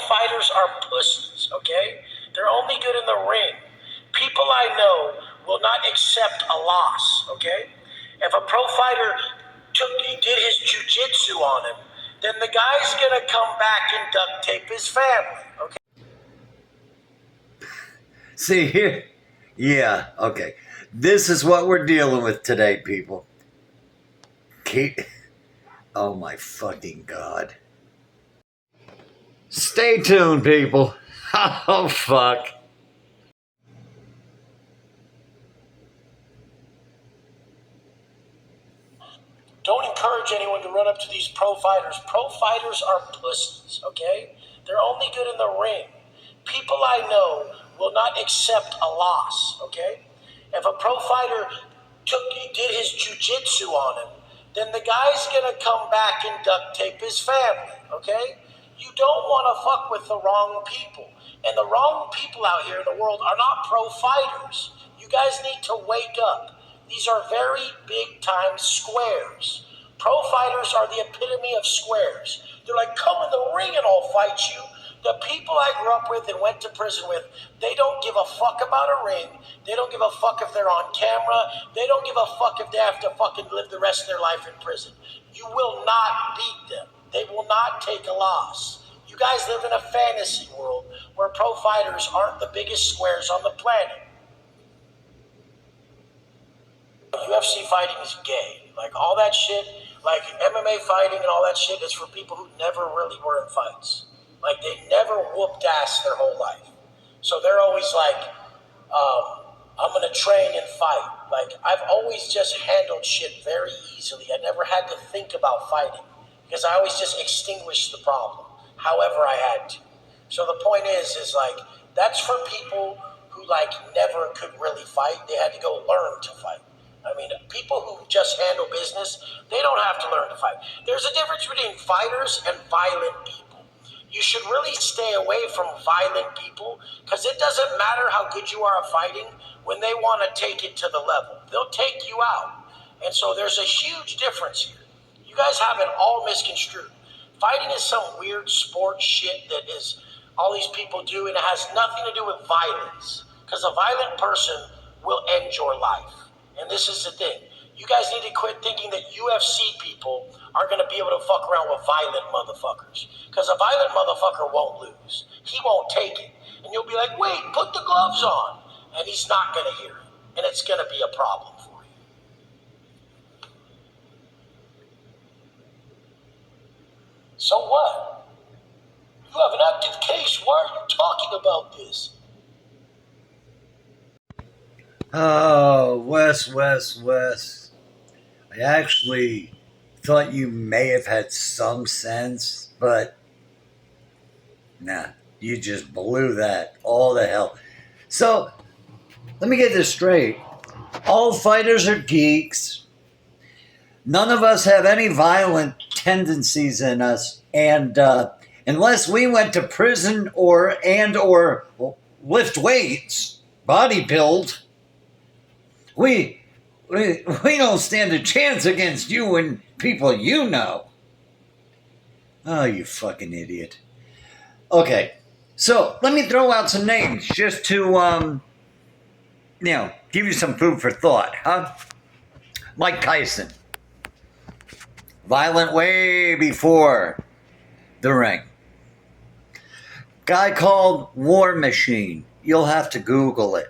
fighters are pussies, okay? They're only good in the ring. People I know will not accept a loss, okay? If a pro fighter did his jujitsu on him, then the guy's gonna come back and duct tape his family, okay? See here? Yeah, okay. This is what we're dealing with today, people. Oh my fucking God. Stay tuned, people. Oh, fuck. Don't encourage anyone to run up to these pro fighters. Pro fighters are pussies, okay? They're only good in the ring. People I know will not accept a loss, okay? If a pro fighter did his jujitsu on him, then the guy's gonna come back and duct tape his family, okay? You don't want to fuck with the wrong people. And the wrong people out here in the world are not pro fighters. You guys need to wake up. These are very big time squares. Pro fighters are the epitome of squares. They're like, come in the ring and I'll fight you. The people I grew up with and went to prison with, they don't give a fuck about a ring. They don't give a fuck if they're on camera. They don't give a fuck if they have to fucking live the rest of their life in prison. You will not beat them. They will not take a loss. You guys live in a fantasy world where pro fighters aren't the biggest squares on the planet. UFC fighting is gay. Like all that shit, like MMA fighting and all that shit is for people who never really were in fights. Like they never whooped ass their whole life. So they're always like, I'm gonna train and fight. Like I've always just handled shit very easily. I never had to think about fighting because I always just extinguished the problem however I had to. So the point is like, that's for people who like never could really fight. They had to go learn to fight. I mean, people who just handle business, they don't have to learn to fight. There's a difference between fighters and violent people. You should really stay away from violent people because it doesn't matter how good you are at fighting when they want to take it to the level. They'll take you out. And so there's a huge difference here. You guys have it all misconstrued. Fighting is some weird sport shit that is all these people do, and it has nothing to do with violence because a violent person will end your life. And this is the thing. You guys need to quit thinking that UFC people are going to be able to fuck around with violent motherfuckers. Because a violent motherfucker won't lose. He won't take it. And you'll be like, wait, put the gloves on. And he's not going to hear it. And it's going to be a problem for you. So what? You have an active case. Why are you talking about this? Oh, Wes. I actually thought you may have had some sense, but nah, you just blew that all the hell. So, let me get this straight. All fighters are geeks. None of us have any violent tendencies in us, and unless we went to prison or lift weights, bodybuild, we don't stand a chance against you and people you know. Oh, you fucking idiot. Okay, so let me throw out some names just to, give you some food for thought, huh? Mike Tyson. Violent way before the ring. Guy called War Machine. You'll have to Google it.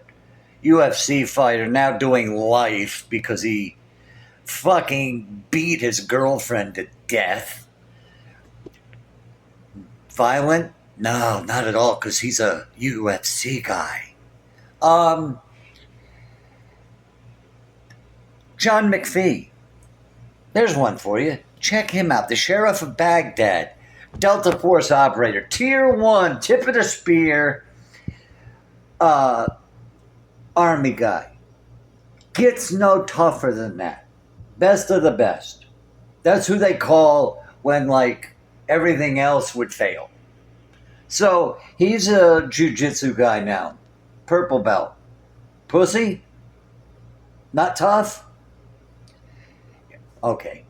UFC fighter now doing life because he fucking beat his girlfriend to death. Violent? No, not at all, because he's a UFC guy. John McPhee. There's one for you. Check him out. The Sheriff of Baghdad. Delta Force operator. Tier 1. Tip of the spear. Army guy. Gets no tougher than that. Best of the best. That's who they call when, like, everything else would fail. So, he's a jiu-jitsu guy now. Purple belt. Pussy? Not tough? Okay.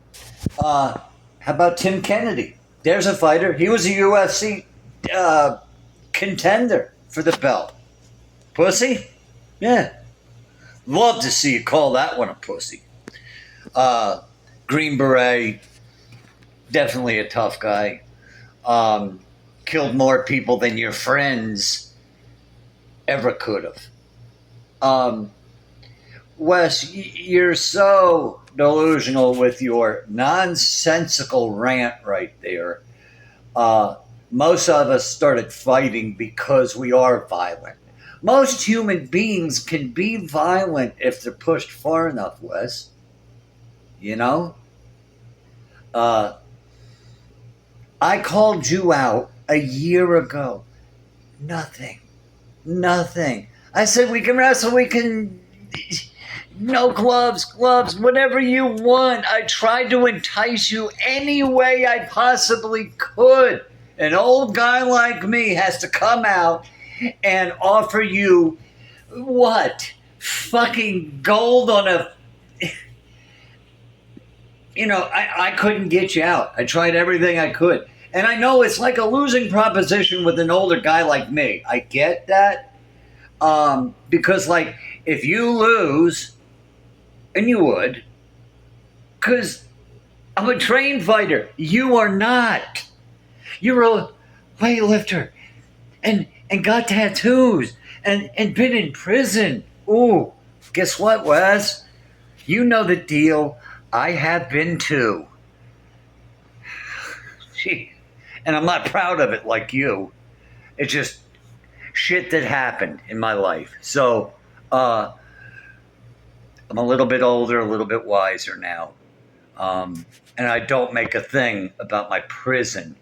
How about Tim Kennedy? There's a fighter. He was a UFC contender for the belt. Pussy? Yeah. Love to see you call that one a pussy. Green Beret, definitely a tough guy. Um, Killed more people than your friends ever could have. Um, Wes, you're so delusional with your nonsensical rant right there. Uh, most of us started fighting because we are violent. Most human beings can be violent if they're pushed far enough, Wes. You know? Uh, I called you out a year ago. Nothing. Nothing. I said we can wrestle, we can. No gloves, whatever you want. I tried to entice you any way I possibly could. An old guy like me has to come out and offer you what? Fucking gold on a. I couldn't get you out. I tried everything I could. And I know it's like a losing proposition with an older guy like me. I get that. Because, like, if you lose, and you would, because I'm a trained fighter. You are not. You're a weightlifter and got tattoos and been in prison. Ooh, guess what, Wes? You know the deal. I have been too. Gee, and I'm not proud of it like you. It's just shit that happened in my life. So, I'm a little bit older, a little bit wiser now. And I don't make a thing about my prison.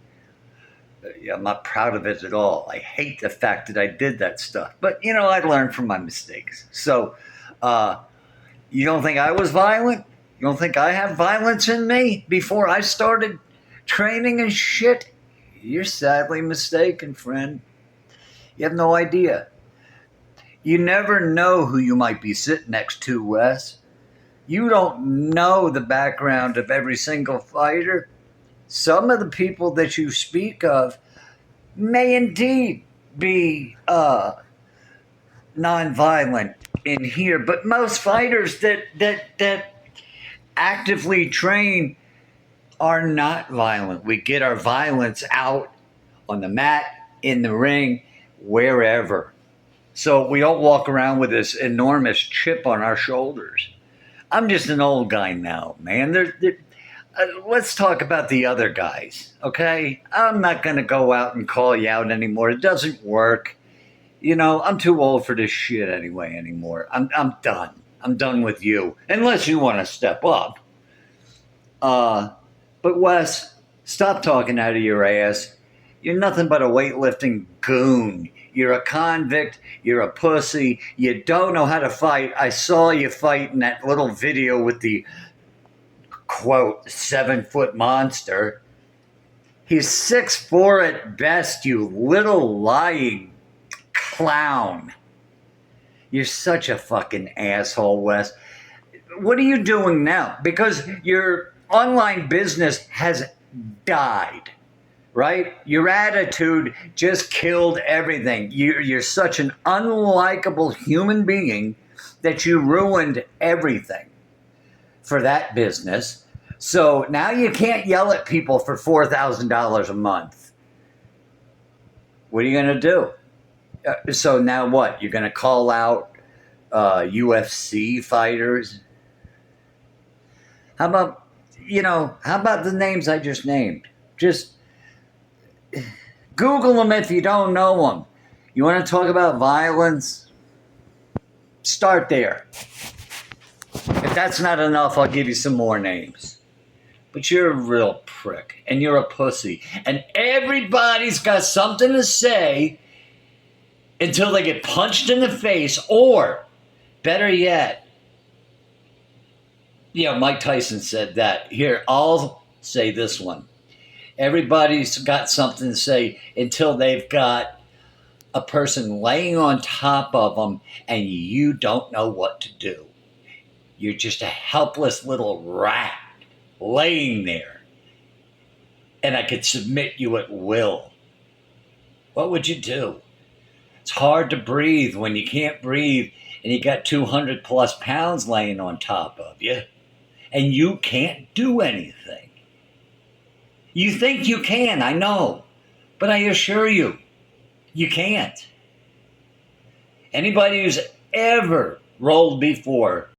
I'm not proud of it at all. I hate the fact that I did that stuff. But, I learned from my mistakes. So, you don't think I was violent? You don't think I have violence in me before I started training and shit? You're sadly mistaken, friend. You have no idea. You never know who you might be sitting next to, Wes. You don't know the background of every single fighter. Some of the people that you speak of may indeed be nonviolent in here, but most fighters that actively train are not violent. We get our violence out on the mat, in the ring, wherever. So we don't walk around with this enormous chip on our shoulders. I'm just an old guy now, man. Let's talk about the other guys, okay? I'm not going to go out and call you out anymore. It doesn't work. I'm too old for this shit anymore. I'm done. I'm done with you, unless you want to step up. But Wes, stop talking out of your ass. You're nothing but a weightlifting goon. You're a convict. You're a pussy. You don't know how to fight. I saw you fight in that little video with the, quote, 7-foot monster. He's 6'4" at best, you little lying clown. You're such a fucking asshole, Wes. What are you doing now? Because your online business has died. Right? Your attitude just killed everything. You're such an unlikable human being that you ruined everything for that business. So now you can't yell at people for $4,000 a month. What are you going to do? So now what? You're going to call out UFC fighters? How about the names I just named? Just Google them if you don't know them. You want to talk about violence? Start there. If that's not enough, I'll give you some more names. But you're a real prick, and you're a pussy. And everybody's got something to say until they get punched in the face, or, better yet, Mike Tyson said that. Here, I'll say this one. Everybody's got something to say until they've got a person laying on top of them and you don't know what to do. You're just a helpless little rat laying there. And I could submit you at will. What would you do? It's hard to breathe when you can't breathe and you got 200 plus pounds laying on top of you and you can't do anything. You think you can, I know, but I assure you, you can't. Anybody who's ever rolled before